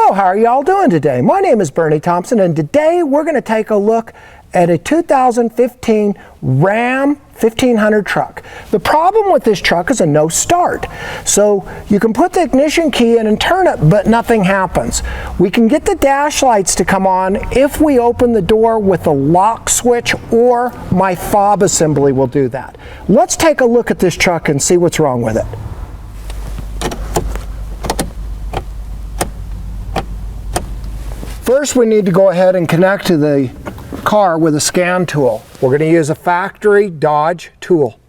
So how are y'all doing today? My name is Bernie Thompson, and today we're going to take a look at a 2015 Ram 1500 truck. The problem with this truck is a no start. So you can put the ignition key in and turn it, but nothing happens. We can get the dash lights to come on if we open the door with a lock switch, or my fob assembly will do that. Let's take a look at this truck and see what's wrong with it. First, we need to go ahead and connect to the car with a scan tool. We're going to use a factory Dodge tool.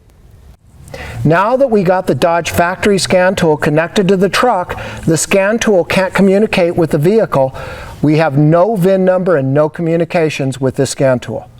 Now that we got the Dodge factory scan tool connected to the truck, the scan tool can't communicate with the vehicle. We have no VIN number and no communications with this scan tool.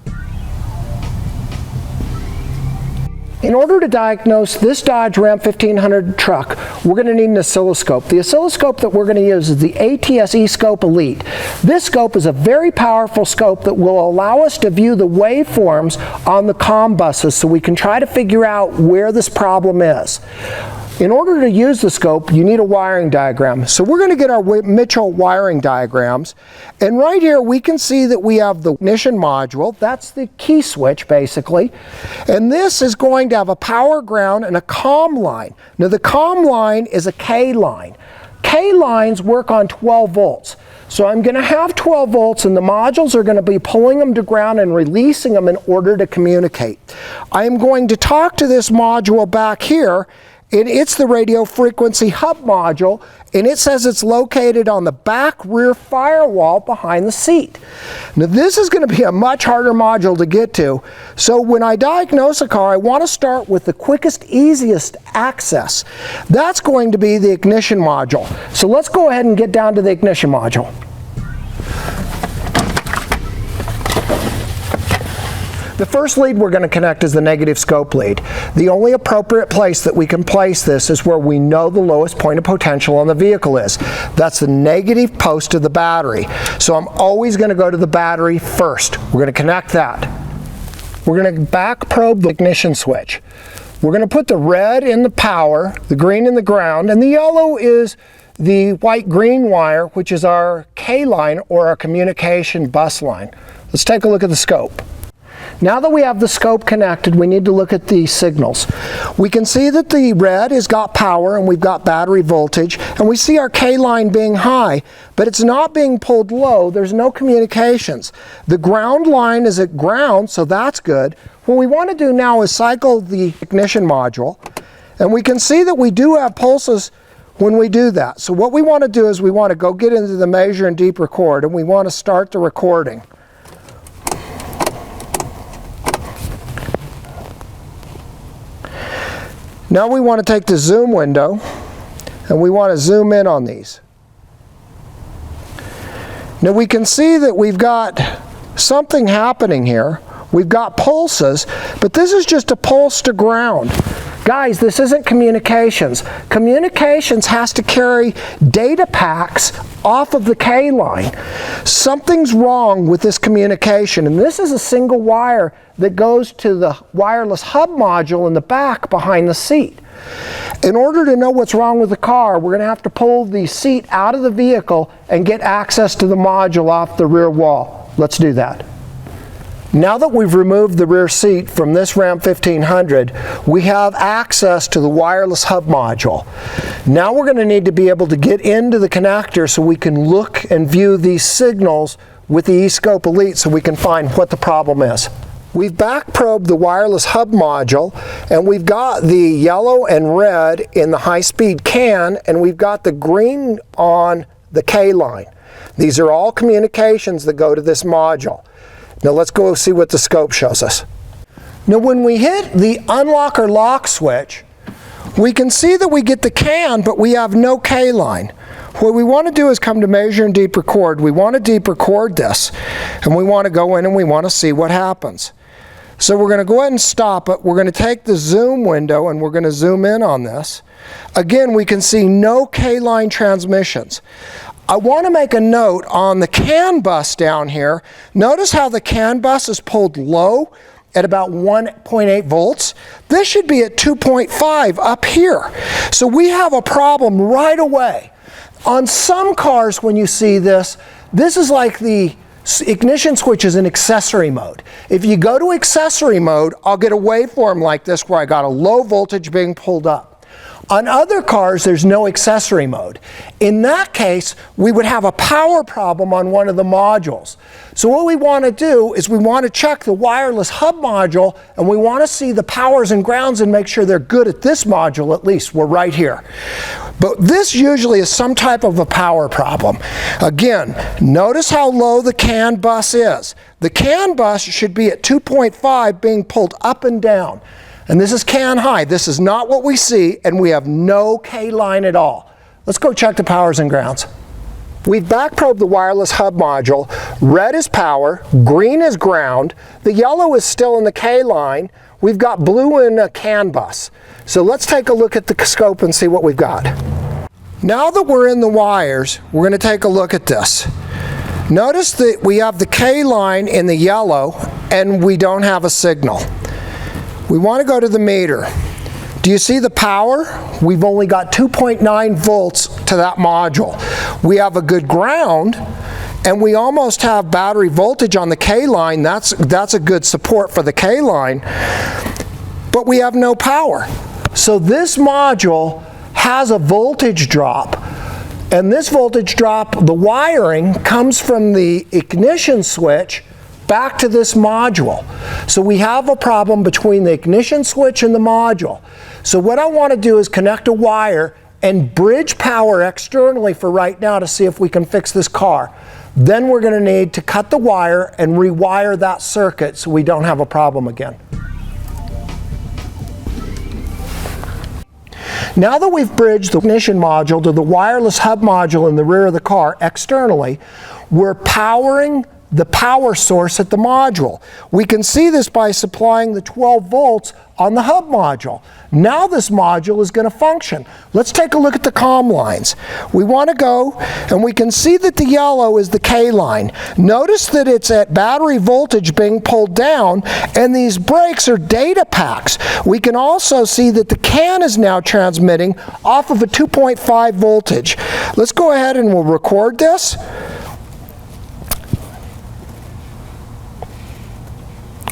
In order to diagnose this Dodge Ram 1500 truck, we're going to need an oscilloscope. The oscilloscope that we're going to use is the ATS ESCOPE ELITE. This scope is a very powerful scope that will allow us to view the waveforms on the comm buses so we can try to figure out where this problem is. In order to use the scope, you need a wiring diagram. So we're going to get our Mitchell wiring diagrams. And right here we can see that we have the ignition module. That's the key switch basically. And this is going to have a power ground and a comm line. Now the comm line is a K line. K lines work on 12 volts. So I'm going to have 12 volts and the modules are going to be pulling them to ground and releasing them in order to communicate. I am going to talk to this module back here. And it's the radio frequency hub module, and it says it's located on the back rear firewall behind the seat. Now this is going to be a much harder module to get to, so when I diagnose a car, I want to start with the quickest, easiest access. That's going to be the ignition module. So let's go ahead and get down to the ignition module. The first lead we're going to connect is the negative scope lead. The only appropriate place that we can place this is where we know the lowest point of potential on the vehicle is. That's the negative post of the battery. So I'm always going to go to the battery first. We're going to connect that. We're going to back probe the ignition switch. We're going to put the red in the power, the green in the ground, and the yellow is the white-green wire, which is our K line or our communication bus line. Let's take a look at the scope. Now that we have the scope connected, we need to look at the signals. We can see that the red has got power and we've got battery voltage, and we see our K line being high, but it's not being pulled low. There's no communications. The ground line is at ground, so that's good. What we want to do now is cycle the ignition module, and we can see that we do have pulses when we do that. So what we want to do is we want to go get into the measure and deep record, and we want to start the recording. Now we want to take the zoom window and we want to zoom in on these. Now we can see that we've got something happening here. We've got pulses, but this is just a pulse to ground. Guys, this isn't communications. Communications has to carry data packs off of the K line. Something's wrong with this communication, and this is a single wire that goes to the wireless hub module in the back behind the seat. In order to know what's wrong with the car, we're going to have to pull the seat out of the vehicle and get access to the module off the rear wall. Let's do that. Now that we've removed the rear seat from this Ram 1500, we have access to the wireless hub module. Now we're going to need to be able to get into the connector so we can look and view these signals with the ESCOPE ELITE so we can find what the problem is. We've back probed the wireless hub module, and we've got the yellow and red in the high-speed CAN, and we've got the green on the K line. These are all communications that go to this module. Now let's go see what the scope shows us. Now when we hit the unlock or lock switch, we can see that we get the CAN, but we have no K line. What we want to do is come to measure and deep record. We want to deep record this, and we want to go in and we want to see what happens. So we're going to go ahead and stop it. We're going to take the zoom window and we're going to zoom in on this. Again, we can see no K line transmissions. I want to make a note on the CAN bus down here. Notice how the CAN bus is pulled low at about 1.8 volts. This should be at 2.5 up here. So we have a problem right away. On some cars, when you see this, this is like the ignition switch is in accessory mode. If you go to accessory mode, I'll get a waveform like this where I got a low voltage being pulled up. On other cars, there's no accessory mode. In that case, we would have a power problem on one of the modules. So what we want to do is we want to check the wireless hub module, and we want to see the powers and grounds and make sure they're good at this module at least. We're right here. But this usually is some type of a power problem. Again, notice how low the CAN bus is. The CAN bus should be at 2.5 being pulled up and down. And this is CAN high. This is not what we see, and we have no K line at all. Let's go check the powers and grounds. We've backprobed the wireless hub module. Red is power, green is ground, the yellow is still in the K line. We've got blue in a CAN bus. So let's take a look at the scope and see what we've got. Now that we're in the wires, we're going to take a look at this. Notice that we have the K line in the yellow, and we don't have a signal. We want to go to the meter. Do you see the power? We've only got 2.9 volts to that module. We have a good ground, and we almost have battery voltage on the K line. That's a good support for the K line, but we have no power. So this module has a voltage drop, and this voltage drop, the wiring comes from the ignition switch back to this module. So we have a problem between the ignition switch and the module. So what I want to do is connect a wire and bridge power externally for right now to see if we can fix this car. Then we're going to need to cut the wire and rewire that circuit so we don't have a problem again. Now that we've bridged the ignition module to the wireless hub module in the rear of the car externally, we're powering the power source at the module. We can see this by supplying the 12 volts on the hub module. Now this module is going to function. Let's take a look at the comm lines. We want to go, and we can see that the yellow is the K line. Notice that it's at battery voltage being pulled down, and these brakes are data packs. We can also see that the CAN is now transmitting off of a 2.5 voltage. Let's go ahead and we'll record this.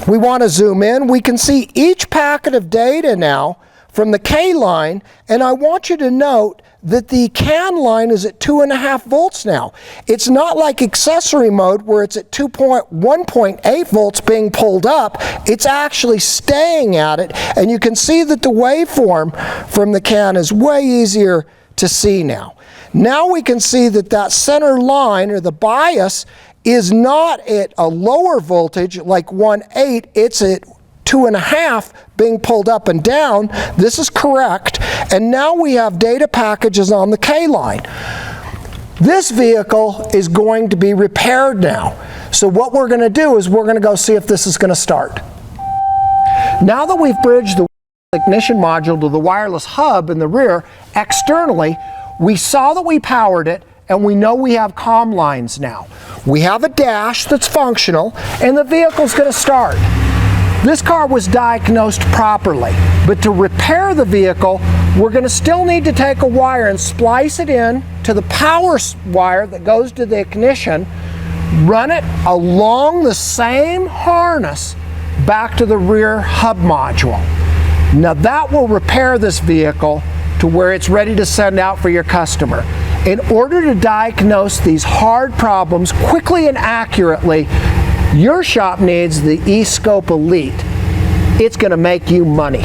We want to zoom in. We can see each packet of data now from the K line, and I want you to note that the CAN line is at 2.5 volts now. It's not like accessory mode where it's at 1.8 volts being pulled up. It's actually staying at it, and you can see that the waveform from the CAN is way easier to see now. Now we can see that that center line, or the bias, is not at a lower voltage like 1.8, it's at 2.5 being pulled up and down. This is correct. And now we have data packages on the K line. This vehicle is going to be repaired now. So what we're going to do is we're going to go see if this is going to start. Now that we've bridged the ignition module to the wireless hub in the rear externally, we saw that we powered it, and we know we have comm lines now. We have a dash that's functional, and the vehicle's going to start. This car was diagnosed properly, but to repair the vehicle, we're going to still need to take a wire and splice it in to the power wire that goes to the ignition, run it along the same harness back to the rear hub module. Now that will repair this vehicle to where it's ready to send out for your customer. In order to diagnose these hard problems quickly and accurately, your shop needs the ESCOPE Elite. It's going to make you money.